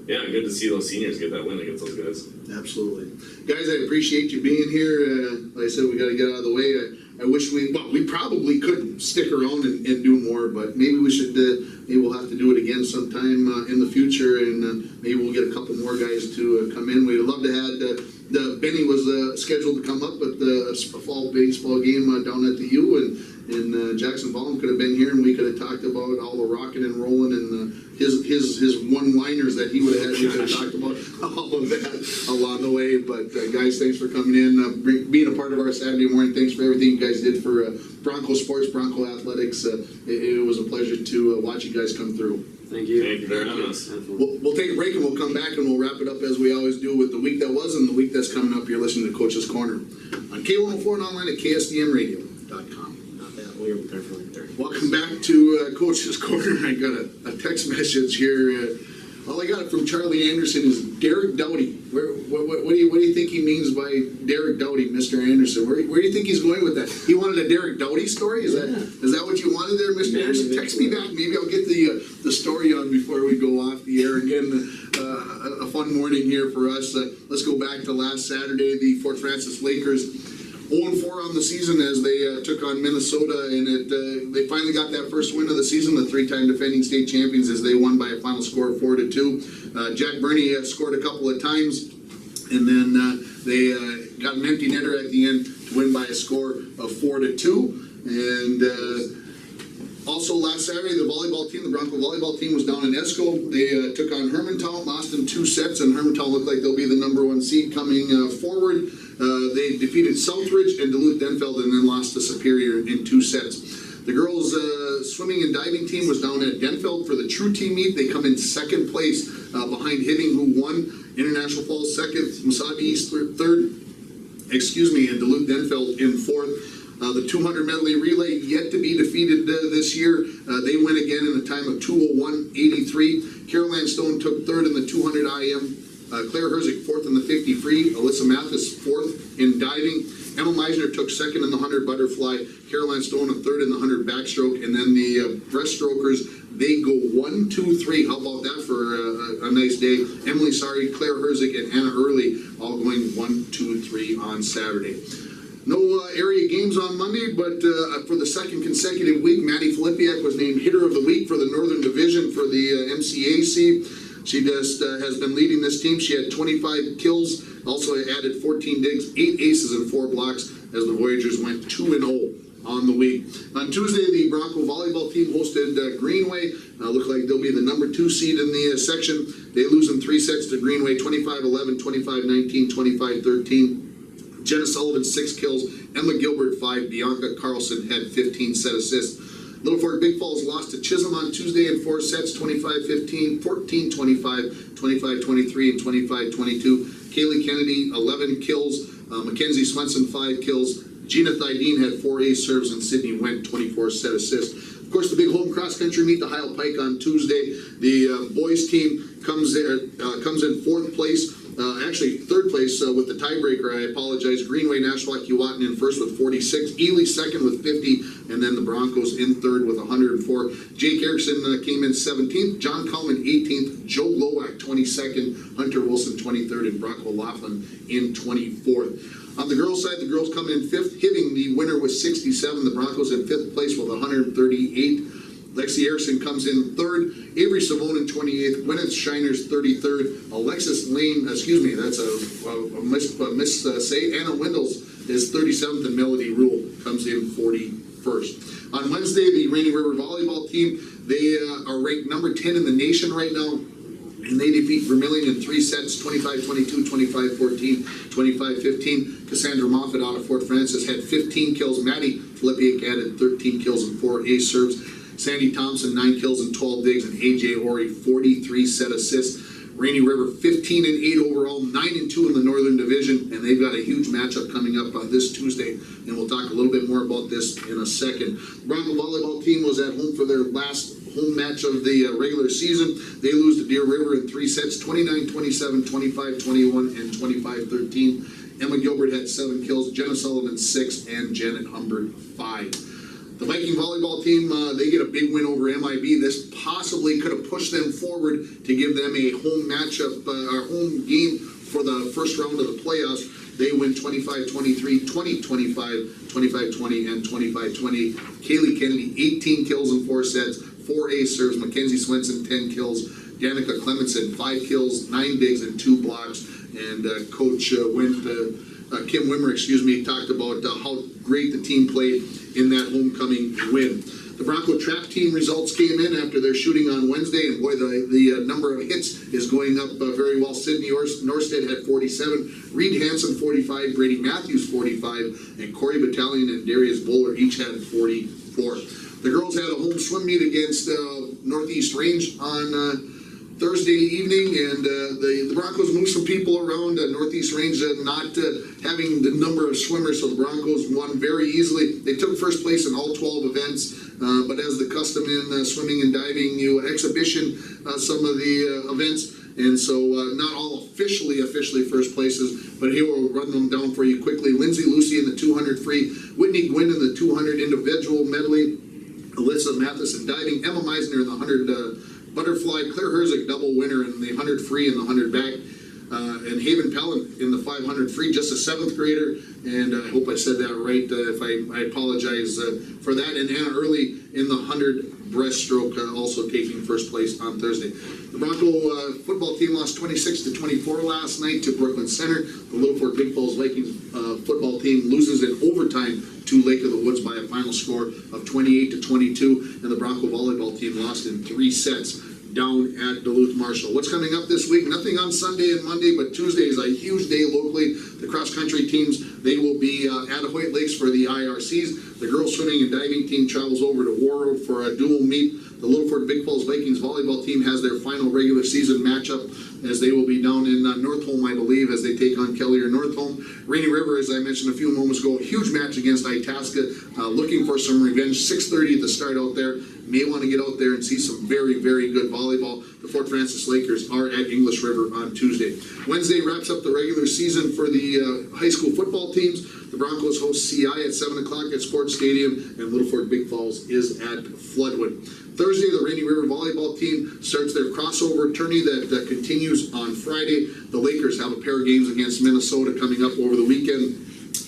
yeah, good to see those seniors get that win against those guys. Absolutely, guys. I appreciate you being here. Like I said, we got to get out of the way. I wish we probably could stick around and do more, but maybe we should. Maybe we'll have to do it again sometime in the future, and maybe we'll get a couple more guys to come in. We'd love to have. Benny was scheduled to come up with the fall baseball game down at the U, and Jackson Baum could have been here, and we could have talked about all the rocking and rolling and his one-liners that he would have had. We could have talked about all of that along the way. But guys, thanks for coming in, being a part of our Saturday morning. Thanks for everything you guys did for Bronco Sports, Bronco Athletics. It was a pleasure to watch you guys come through. Thank you. Thank you very much. We'll take a break and we'll come back and we'll wrap it up as we always do with the week that was and the week that's coming up. You're listening to Coach's Corner on K104 and online at KSDMradio.com. Not that weird, they're for 30. Welcome back to Coach's Corner. I got a text message here. All I got from Charlie Anderson is Derek Doughty. What do you think he means by Derek Doughty, Mr. Anderson? Where do you think he's going with that? He wanted a Derek Doughty story? Is that what you wanted there, Mr. Anderson? Text me back. Maybe I'll get the story on before we go off the air. Again, a fun morning here for us. Let's go back to last Saturday. The Fort Francis Lakers 0-4 on the season as they took on Minnesota, and they finally got that first win of the season. The three-time defending state champions as they won by a final score of 4-2. Jack Burney scored a couple of times, and then they got an empty netter at the end to win by a score of 4-2. And also last Saturday, the volleyball team, the Bronco volleyball team, was down in Esco. They took on Hermantown, lost in 2 sets, and Hermantown looked like they'll be the #1 seed coming forward. They defeated Southridge and Duluth Denfeld and then lost to Superior in 2 sets. The girls' swimming and diving team was down at Denfeld for the True Team meet. They come in 2nd place behind Hibbing, who won. International Falls 2nd, Mesabi East 3rd, and Duluth Denfeld in 4th. The 200 medley relay yet to be defeated this year. They win again in a time of 2:01.83. Caroline Stone took 3rd in the 200 IM. Claire Herzig 4th in the 50 free. Alyssa Mathis 4th in diving. Emma Meisner took 2nd in the 100 butterfly. Caroline Stone a 3rd in the 100 backstroke. And then the breaststrokers, they go 1, 2, 3. How about that for a nice day? Emily Sari, Claire Herzig, and Anna Early all going 1, 2, 3 on Saturday. No area games on Monday, but for the 2nd consecutive week, Maddie Filipiak was named Hitter of the Week for the Northern Division for the MCAC. She just has been leading this team. She had 25 kills, also added 14 digs, 8 aces, and 4 blocks as the Voyagers went 2-0 on the week. On Tuesday, the Bronco volleyball team hosted Greenway. Look like they'll be the number 2 seed in the section. They lose in 3 sets to Greenway, 25-11, 25-19, 25-13. Jenna Sullivan 6 kills, Emma Gilbert 5, Bianca Carlson had 15 set assists. Little Fork Big Falls lost to Chisholm on Tuesday in 4 sets, 25-15, 14-25, 25-23, and 25-22. Kaylee Kennedy 11 kills, Mackenzie Swenson 5 kills, Gina Thydeen had 4 ace serves, and Sydney Wendt 24 set assists. Of course, the big home cross country meet, the Heil Pike on Tuesday. The boys team comes in 4th place. Actually, 3rd place with the tiebreaker. I apologize. Greenway Nashwauk Keewatin in 1st with 46. Ely 2nd with 50. And then the Broncos in 3rd with 104. Jake Erickson came in 17th. John Coleman 18th. Joe Lowak 22nd. Hunter Wilson 23rd. And Brock Laughlin in 24th. On the girls' side, the girls come in 5th. Hibbing, the winner, was 67. The Broncos in 5th place with 138. Lexi Erickson comes in 3rd. Avery Savonin 28th. Gwyneth Shiner's 33rd. Alexis Lane, that's a say. Anna Windles is 37th, and Melody Rule comes in 41st. On Wednesday, the Rainy River volleyball team, they are ranked number 10 in the nation right now. And they defeat Vermilion in 3 sets, 25-22, 25-14, 25-15. Cassandra Moffat out of Fort Francis had 15 kills. Maddie Filipiak added 13 kills and 4 ace serves. Sandy Thompson 9 kills and 12 digs, and AJ Ori 43 set assists. Rainy River 15-8 overall, 9-2 in the Northern Division, and they've got a huge matchup coming up this Tuesday, and we'll talk a little bit more about this in a second. The Bronco volleyball team was at home for their last home match of the regular season. They lose to Deer River in 3 sets, 29-27, 25-21, and 25-13. Emma Gilbert had 7 kills, Jenna Sullivan 6, and Janet Humbert 5. The Viking volleyball team, they get a big win over MIB. This possibly could have pushed them forward to give them a home matchup, or home game for the first round of the playoffs. They win 25-23, 20-25, 25-20, and 25-20. Kaylee Kennedy, 18 kills in 4 sets, 4 ace serves. Mackenzie Swenson, 10 kills. Danica Clemenson, 5 kills, 9 digs, and 2 blocks. And Coach Kim Wimmer, talked about how great the team played in that homecoming win. The Bronco track team results came in after their shooting on Wednesday, and boy, the number of hits is going up very well. Sydney Norstead had 47, Reed Hansen 45, Brady Matthews 45, and Corey Battalion and Darius Bowler each had 44. The girls had a home swim meet against Northeast Range on Thursday evening, and the Broncos moved some people around. Northeast Range not having the number of swimmers, so the Broncos won very easily. They took first place in all 12 events, but as the custom in swimming and diving, you exhibition some of the events, and so not all officially first places, but here we'll run them down for you quickly. Lindsay Lucy in the 200 free, Whitney Gwynn in the 200 individual medley, Alyssa Mathis in diving, Emma Meisner in the 100 butterfly, Claire Herzig double winner in the 100 free and the 100 back, and Haven Pellin in the 500 free, just a 7th grader, and I hope I said that right. If I apologize for that. And Anna Early in the 100 breaststroke, also taking first place on Thursday. The Bronco football team lost 26-24 last night to Brooklyn Center. The Little Fork Big Falls Vikings football team loses in overtime to Lake of the Woods by a final score of 28-22, and the Bronco volleyball team lost in 3 sets down at Duluth Marshall. What's coming up this week? Nothing on Sunday and Monday, but Tuesday is a huge day locally. The cross-country teams, they will be at Hoyt Lakes for the IRCs. The girls swimming and diving team travels over to Warroad for a dual meet. The Littleford Big Falls Vikings volleyball team has their final regular season matchup as they will be down in Northholm, I believe, as they take on Kelly or Northholm. Rainy River, as I mentioned a few moments ago, huge match against Itasca, looking for some revenge. 6:30 at the start out there. May want to get out there and see some very, very good volleyball. The Fort Francis Lakers are at English River on Tuesday. Wednesday wraps up the regular season for the high school football teams. The Broncos host CI at 7 o'clock at Sports Stadium, and Littleford Big Falls is at Floodwood. Thursday, the Rainy River volleyball team starts their crossover tourney that continues on Friday. The Lakers have a pair of games against Minnesota coming up over the weekend.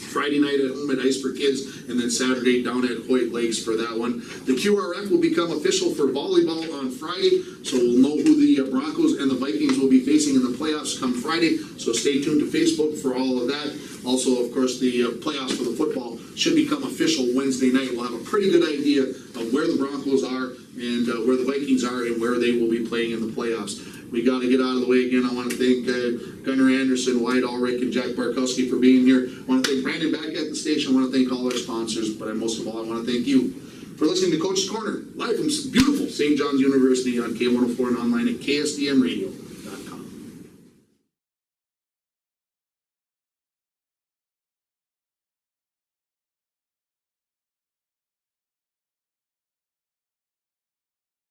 Friday night at home at Ice for Kids, and then Saturday down at Hoyt Lakes for that one. The QRF will become official for volleyball on Friday, so we'll know who the Broncos and the Vikings will be facing in the playoffs come Friday, so stay tuned to Facebook for all of that. Also, of course, the playoffs for the football should become official Wednesday night. We'll have a pretty good idea of where the Broncos are and where the Vikings are and where they will be playing in the playoffs. We got to get out of the way again. I want to thank Gunnar Anderson, Wyatt Ulrich, and Jack Barkowski for being here. I want to thank Brandon back at the station. I want to thank all our sponsors, but most of all, I want to thank you for listening to Coach's Corner, live from beautiful St. John's University on K104 and online at KSDM Radio.